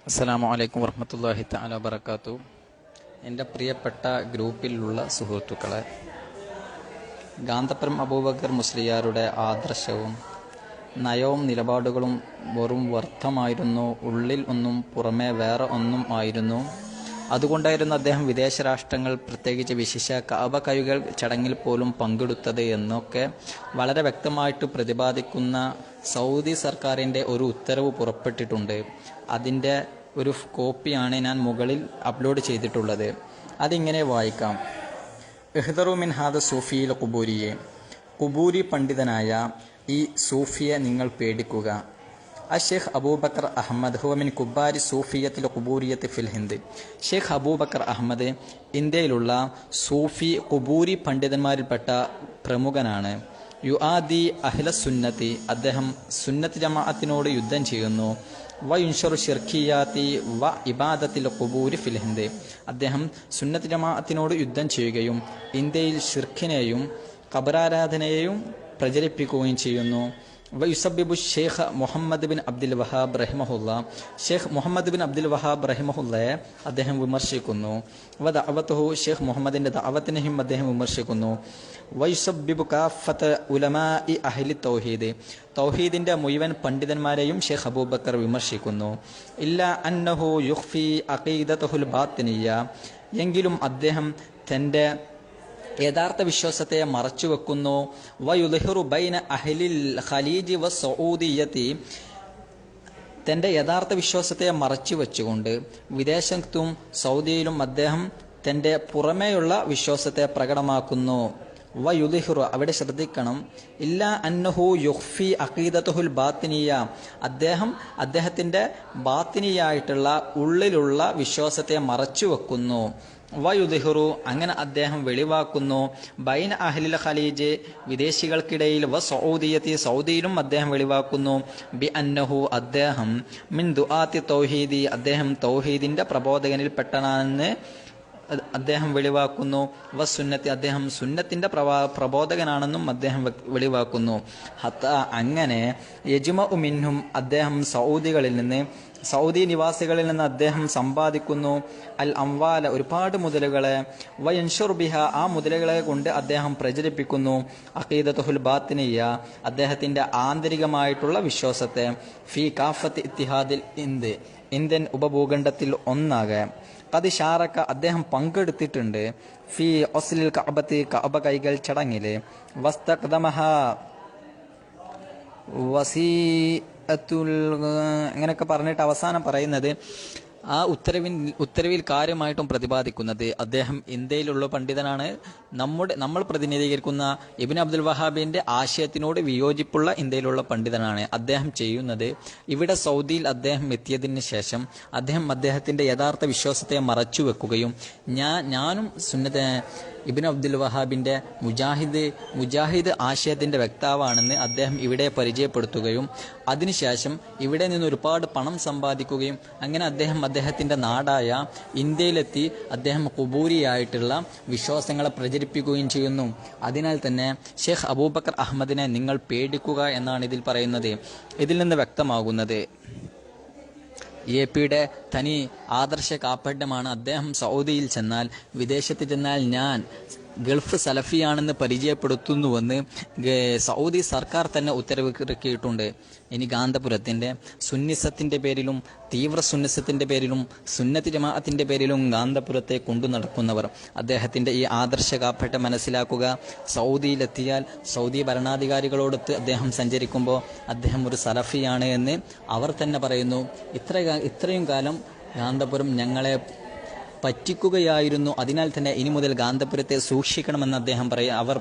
അസ്സലാമു അലൈക്കും വറഹ്മത്തുള്ളാഹി തആല വബറകാതുഹു. എൻ്റെ പ്രിയപ്പെട്ട ഗ്രൂപ്പിലുള്ള സുഹൃത്തുക്കളെ, ഗാന്തപുരം അബൂബക്കർ മുസ്ലിയാരുടെ ആദർശവും നയവും നിലപാടുകളും വെറും വ്യർത്ഥമായിരുന്നു. ഉള്ളിൽ ഒന്നും പുറമേ വേറെ ഒന്നും ആയിരുന്നു. അതുകൊണ്ടായിരുന്നു അദ്ദേഹം വിദേശ രാഷ്ട്രങ്ങൾ, പ്രത്യേകിച്ച് വിശിഷ്യ കഅബ കൈകൾ ചടങ്ങിൽ പോലും പങ്കെടുത്തത് എന്നൊക്കെ വളരെ വ്യക്തമായിട്ട് പ്രതിപാദിക്കുന്ന സൗദി സർക്കാരിൻ്റെ ഒരു ഉത്തരവ് പുറപ്പെട്ടിട്ടുണ്ട്. അതിൻ്റെ ഒരു കോപ്പിയാണ് ഞാൻ മുകളിൽ അപ്ലോഡ് ചെയ്തിട്ടുള്ളത്. അതിങ്ങനെ വായിക്കാം. ഇഹ്ദറു മിൻ ഹാദ സൂഫിയിൽ ഖുബൂരിയെ, ഖുബൂരി പണ്ഡിതനായ ഈ സൂഫിയെ നിങ്ങൾ പേടിക്കുക. ഷെയ്ഖ് അബൂബക്കർ അഹമ്മദ് ഹുവ മിൻ കുബാരി സൂഫിയത്തിൽ ഖുബൂരിയത്ത് ഫിൽ ഹിന്ദ്. ഷെയ്ഖ് അബൂബക്കർ അഹമ്മദ് ഇന്ത്യയിലുള്ള സൂഫി ഖുബൂരി പണ്ഡിതന്മാരിൽപ്പെട്ട പ്രമുഖനാണ്. യുആദി അഹ്ല സുന്നത്തി, അദ്ദേഹം സുന്നത്ത് ജമാഅത്തിനോട് യുദ്ധം ചെയ്യുന്നു. വയുൻഷറു ഷിർക്കിയാത്തി വ ഇബാദത്തിൽ ഖുബൂരി ഫിൽ ഹിന്ദ്, അദ്ദേഹം സുന്നത്ത് ജമാഅത്തിനോട് യുദ്ധം ചെയ്യുകയും ഇന്ത്യയിൽ ഷിർക്കിനെയും ഖബറാരാധനയെയും പ്രചരിപ്പിക്കുകയും ചെയ്യുന്നു. വയുസബിബു ഷെയ്ഖ് മുഹമ്മദ് ബിൻ അബ്ദുൽ വഹാബ് റഹിമഹുല്ല, ഷെയ്ഖ് മുഹമ്മദ് ബിൻ അബ്ദുൽ വഹാബ് റഹിമഹുല്ലയെ അദ്ദേഹം വിമർശിക്കുന്നു. വ ദഅവത്തുഹു, ഷെയ്ഖ് മുഹമ്മദിൻ്റെ ദഅവത്തിനെയും അദ്ദേഹം വിമർശിക്കുന്നു. വയുസബിബു കാഫത്ത് ഉലമാഇ അഹ്ലി തൗഹീദ്, തൗഹീദിൻ്റെ മുഴുവൻ പണ്ഡിതന്മാരെയും ഷെയ്ഖ് അബൂബക്കർ വിമർശിക്കുന്നു. ഇല്ല അന്നഹു യുഖ്ഫി അഖീദത്തുൽ ബാത്തിനിയ, എങ്കിലും അദ്ദേഹം തൻ്റെ യഥാർത്ഥ വിശ്വാസത്തെ മറച്ചുവെക്കുന്നു. വയുദ്ഹിറു ബൈന അഹ്ലിൽ ഖലീജ് വ സഊദിയത്തി, തൻ്റെ യഥാർത്ഥ വിശ്വാസത്തെ മറച്ചു വെച്ചുകൊണ്ട് വിദേശത്തും സൗദിയിലും അദ്ദേഹം തൻ്റെ പുറമേയുള്ള വിശ്വാസത്തെ പ്രകടമാക്കുന്നു. വയുദ്ഹിറു, അവിടെ ശ്രദ്ധിക്കണം, ഇല്ല അന്നഹു യുഖ്ഫി അഖീദത്തുൽ ബാത്തിനിയ, അദ്ദേഹം അദ്ദേഹത്തിൻ്റെ ബാത്തിനിയായിട്ടുള്ള ഉള്ളിലുള്ള വിശ്വാസത്തെ മറച്ചു വെക്കുന്നു. വയുദ്ഹിറു, അങ്ങനെ അദ്ദേഹം വെളിവാക്കുന്നു. ബൈന അഹ്ലിൽ ഖലീജ്, വിദേശികൾക്കിടയിൽ, വ സഊദിയത്തി, സൗദിയിലും അദ്ദേഹം വെളിവാക്കുന്നു. ബി അന്നഹു, അദ്ദേഹം മിൻ ദുആത്തി തൗഹീദി, അദ്ദേഹം തൗഹീദിൻ്റെ പ്രബോധകനിൽപ്പെട്ടതാണെന്ന് അദ്ദേഹം വെളിവാക്കുന്നു. വ സുന്നത്തി, അദ്ദേഹം സുന്നത്തിൻ്റെ പ്രബോധകനാണെന്നും അദ്ദേഹം വെളിവാക്കുന്നു. ഹത്ത, അങ്ങനെ യജ്മഉ മിൻഹും, അദ്ദേഹം സൗദികളിൽ നിന്ന്, സൗദി നിവാസികളിൽ നിന്ന് അദ്ദേഹം സമ്പാദിക്കുന്നു. അൽ അംവാല, ഒരുപാട് മുതലുകളെ. വയൻഷുർ ബിഹ, ആ മുതലുകളെ കൊണ്ട് അദ്ദേഹം പ്രചരിപ്പിക്കുന്നു. അഖീദത്തുൽ ബാത്തിനിയ, അദ്ദേഹത്തിൻ്റെ ആന്തരികമായിട്ടുള്ള വിശ്വാസത്തെ. ഫി കാഫത്ത് ഇത്തിഹാദിൽ ഇന്ത്, ഇന്ത്യൻ ഉപഭൂഖണ്ഡത്തിൽ ഒന്നാകെ. ഖദ് ഷാറക, അദ്ദേഹം പങ്കെടുത്തിട്ടുണ്ട്. ഫി ഒസ്ലിൽ കഅബത്തി, കഅബ കൈകൾ ചടങ്ങിൽ. വസ്തഖ്ദമഹ അങ്ങനെയൊക്കെ പറഞ്ഞിട്ട് അവസാനം പറയുന്നത്, ആ ഉത്തരവിൽ കാര്യമായിട്ടും പ്രതിപാദിക്കുന്നത് അദ്ദേഹം ഇന്ത്യയിലുള്ള പണ്ഡിതനാണ്. നമ്മൾ പ്രതിനിധീകരിക്കുന്ന ഇബ്നു അബ്ദുൽ വഹാബിൻ്റെ ആശയത്തിനോട് വിയോജിപ്പുള്ള ഇന്ത്യയിലുള്ള പണ്ഡിതനാണ്. അദ്ദേഹം ചെയ്യുന്നത്, ഇവിടെ സൗദിയിൽ അദ്ദേഹം എത്തിയതിന് ശേഷം അദ്ദേഹത്തിൻ്റെ യഥാർത്ഥ വിശ്വാസത്തെ മറച്ചു വെക്കുകയും ഞാനും ഇബ്നു അബ്ദുൽ വഹാബിൻ്റെ മുജാഹിദ് ആശയത്തിൻ്റെ വക്താവാണെന്ന് അദ്ദേഹം ഇവിടെ പരിചയപ്പെടുത്തുകയും അതിനുശേഷം ഇവിടെ നിന്ന് ഒരുപാട് പണം സമ്പാദിക്കുകയും അങ്ങനെ അദ്ദേഹത്തിൻ്റെ നാടായ ഇന്ത്യയിലെത്തി അദ്ദേഹം ഖുബൂരിയായിട്ടുള്ള വിശ്വാസങ്ങളെ പ്രചരിപ്പിക്കുകയും ചെയ്യുന്നു. അതിനാൽ തന്നെ ഷെയ്ഖ് അബൂബക്കർ അഹമ്മദിനെ നിങ്ങൾ പേടിക്കുക എന്നാണ് ഇതിൽ പറയുന്നത്. ഇതിൽ നിന്ന് വ്യക്തമാകുന്നത് എപിയുടെ തനി ആദർശ കാപ്പഡ്യമാണ്. അദ്ദേഹം സൗദിയിൽ ചെന്നാൽ, വിദേശത്ത് ചെന്നാൽ ഞാൻ ഗൾഫ് സലഫിയാണെന്ന് പരിചയപ്പെടുത്തുന്നുവെന്ന് സൗദി സർക്കാർ തന്നെ ഉത്തരവ് ഇറക്കിയിട്ടുണ്ട്. ഇനി ഗാന്തപുരത്തിൻ്റെ സുന്നിസത്തിൻ്റെ പേരിലും തീവ്ര സുന്നിസത്തിൻ്റെ പേരിലും സുന്നത്ത് ജമാഅത്തിൻ്റെ പേരിലും ഗാന്തപുരത്തെ കൊണ്ടു നടക്കുന്നവർ അദ്ദേഹത്തിൻ്റെ ഈ ആദർശ കാപ്പട്ട മനസ്സിലാക്കുക. സൗദിയിലെത്തിയാൽ സൗദി ഭരണാധികാരികളോടൊത്ത് അദ്ദേഹം സഞ്ചരിക്കുമ്പോൾ അദ്ദേഹം ഒരു സലഫിയാണ് എന്ന് അവർ തന്നെ പറയുന്നു. ഇത്രയും കാലം ഗാന്തപുരം ഞങ്ങളെ പറ്റിക്കുകയായിരുന്നു. അതിനാൽ തന്നെ ഇനി മുതൽ ഗാന്തപുരത്തെ സൂക്ഷിക്കണമെന്ന് അവർ